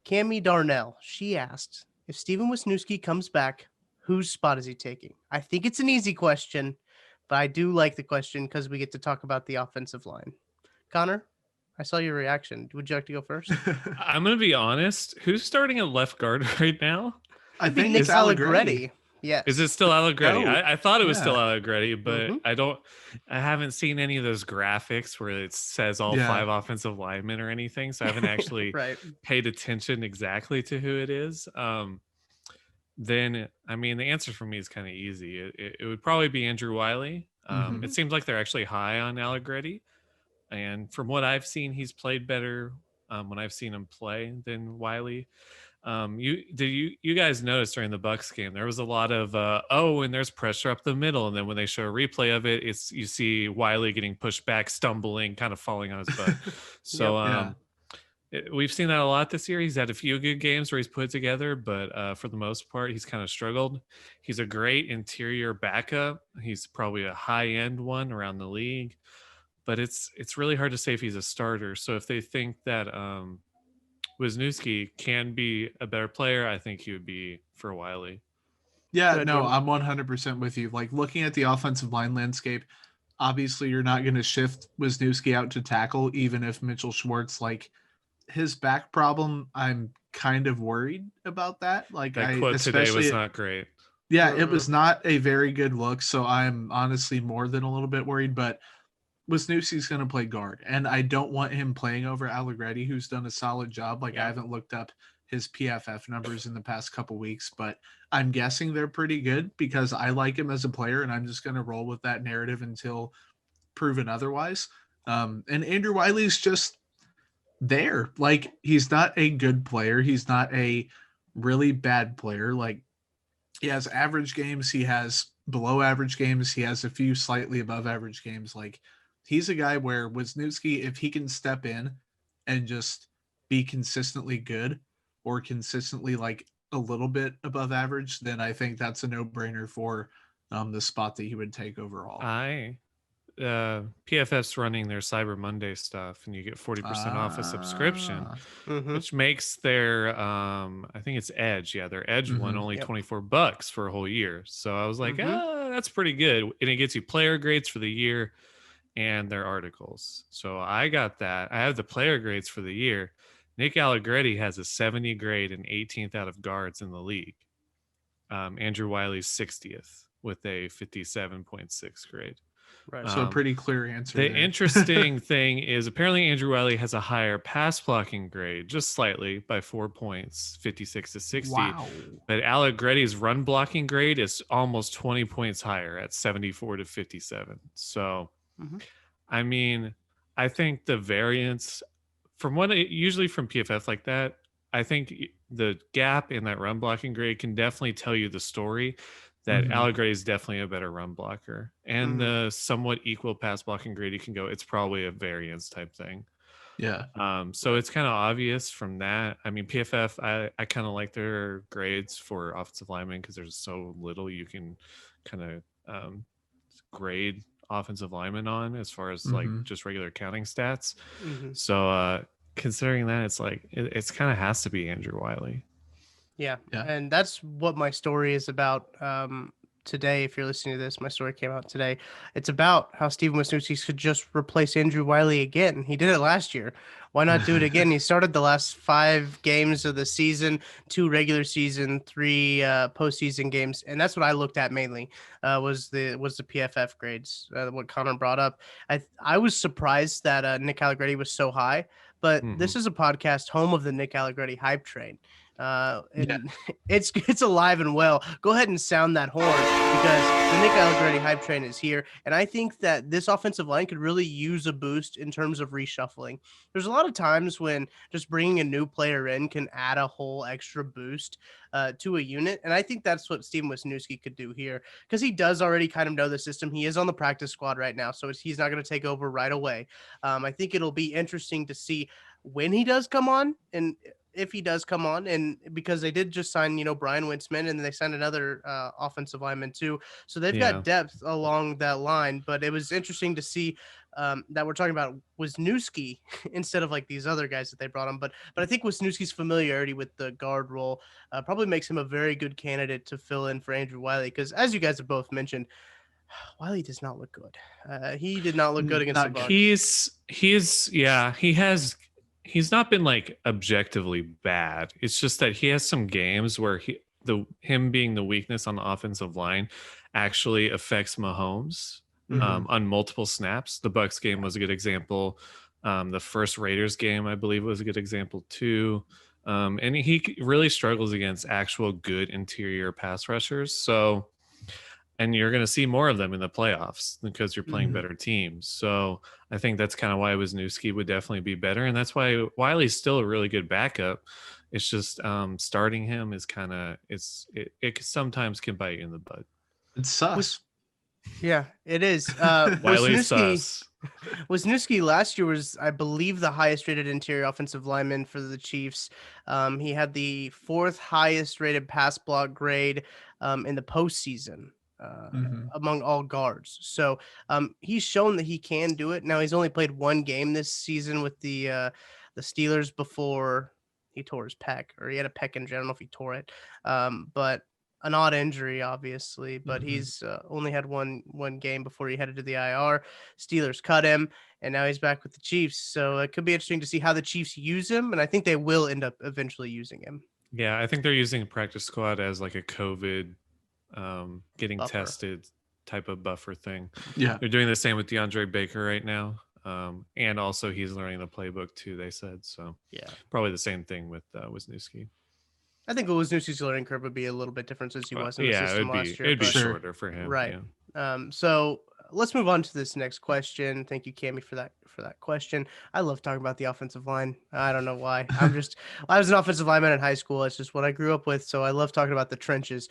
Cammie Darnell, she asked, if Stefen Wisniewski comes back, whose spot is he taking? I think it's an easy question, but I do like the question because we get to talk about the offensive line. Connor, I saw your reaction. Would you like to go first? I'm going to be honest. Who's starting at left guard right now? I It'd be think Nick it's Allegretti. Allegretti. Yes. Is it still Allegretti? No. I thought it was still Yeah. Allegretti, but Mm-hmm. I haven't seen any of those graphics where it says all Yeah. 5 offensive linemen or anything. So I haven't actually Right. paid attention exactly to who it is. Then, I mean, the answer for me is kind of easy. It would probably be Andrew Wiley. Mhm. It seems like they're actually high on Allegretti. And from what I've seen, he's played better when I've seen him play than Wiley. You guys notice during the Bucks game there was a lot of and there's pressure up the middle, and then when they show a replay of it, it's you see Wiley getting pushed back, stumbling, kind of falling on his butt. So we've seen that a lot this year. He's had a few good games where he's put it together, but for the most part, he's kind of struggled. He's a great interior backup. He's probably a high end one around the league, but it's really hard to say if he's a starter. So if they think that Wisniewski can be a better player, I think he would be for Wiley. Yeah, no, I'm 100% with you. Like, looking at the offensive line landscape, obviously you're not going to shift Wisniewski out to tackle, even if Mitchell Schwartz, like, his back problem, I'm kind of worried about that. Like, that quote today was not great. Yeah, it was not a very good look, so I'm honestly more than a little bit worried, but Wisniewski's going to play guard, and I don't want him playing over Allegretti, who's done a solid job. Like, I haven't looked up his PFF numbers in the past couple weeks, but I'm guessing they're pretty good because I like him as a player, and I'm just going to roll with that narrative until proven otherwise. And Andrew Wiley's just there. Like, he's not a good player. He's not a really bad player. Like, he has average games. He has below average games. He has a few slightly above average games. Like, he's a guy where Wisniewski, if he can step in and just be consistently good or consistently like a little bit above average, then I think that's a no-brainer for the spot that he would take overall. PFF's running their Cyber Monday stuff, and you get 40% off a subscription, which makes their I think it's Edge. Yeah, their Edge one only $24 for a whole year. So I was like, that's pretty good, and it gets you player grades for the year and their articles. So I got that. I have the player grades for the year. Nick Allegretti has a 70 grade and 18th out of guards in the league. Andrew Wiley's 60th with a 57.6 grade. Right. So a pretty clear answer. The interesting thing is apparently Andrew Wiley has a higher pass blocking grade, just slightly by 4 points, 56 to 60. Wow. But Allegretti's run blocking grade is almost 20 points higher at 74 to 57. So, I mean, I think the variance from usually from PFF like that, I think the gap in that run blocking grade can definitely tell you the story that Allegretti is definitely a better run blocker, and the somewhat equal pass blocking grade you can go, it's probably a variance type thing. Yeah. So it's kind of obvious from that. I mean, PFF, I kind of like their grades for offensive linemen because there's so little you can kind of grade offensive linemen on as far as like just regular counting stats. So considering that, it's like it's kind of has to be Andrew Wiley. Yeah. And that's what my story is about today. If you're listening to this, my story came out today. It's about how Stefen Wisniewski could just replace Andrew Wiley again. He did it last year. Why not do it again? He started the last 5 games of the season, 2 regular season, 3 postseason games, and that's what I looked at mainly. Was the PFF grades? What Connor brought up. I was surprised that Nick Allegretti was so high, but this is a podcast home of the Nick Allegretti hype train. It's alive and well. Go ahead and sound that horn because the Nick Allegretti hype train is here, and I think that this offensive line could really use a boost in terms of reshuffling. There's a lot of times when just bringing a new player in can add a whole extra boost to a unit, and I think that's what Stefen Wisniewski could do here because he does already kind of know the system. He is on the practice squad right now, so he's not going to take over right away. I think it'll be interesting to see when he does come on and if he does come on, and because they did just sign, Brian Winsman, and they signed another offensive lineman too. So they've got depth along that line, but it was interesting to see that we're talking about Wisniewski instead of like these other guys that they brought on. But I think Wisniewski's familiarity with the guard role probably makes him a very good candidate to fill in for Andrew Wiley, because as you guys have both mentioned, Wiley does not look good. He did not look good against the Not Bucks. He's not been like objectively bad. It's just that he has some games where him being the weakness on the offensive line actually affects Mahomes on multiple snaps. The Bucks game was a good example. The first Raiders game, I believe, was a good example too. And he really struggles against actual good interior pass rushers. So, and you're going to see more of them in the playoffs because you're playing better teams. So I think that's kind of why Wisniewski would definitely be better. And that's why Wiley's still a really good backup. It's just starting him is kind of, it sometimes can bite you in the butt. It's sus. Yeah, it is. Wiley's sus. Wisniewski last year was, I believe, the highest rated interior offensive lineman for the Chiefs. He had the 4th highest rated pass block grade in the postseason among all guards. So he's shown that he can do it. Now, he's only played one game this season with the Steelers before he tore his pec, or he had a pec in general. I don't know if he tore it, but an odd injury, obviously, but he's only had one game before he headed to the IR. Steelers cut him, and now he's back with the Chiefs. So it could be interesting to see how the Chiefs use him, and I think they will end up eventually using him. Yeah, I think they're using practice squad as like a COVID getting Buffer. tested type of buffer thing. Yeah. They're doing the same with DeAndre Baker right now. And also he's learning the playbook too, they said. So Yeah, probably the same thing with Wisniewski. I think Wisniewski's learning curve would be a little bit different since he was in the system last year. It'd be but- shorter for him. Right. Yeah. So let's move on to this next question. Thank you, Cami, for that question. I love talking about the offensive line. I don't know why. I was an offensive lineman in high school. It's just what I grew up with. So I love talking about the trenches.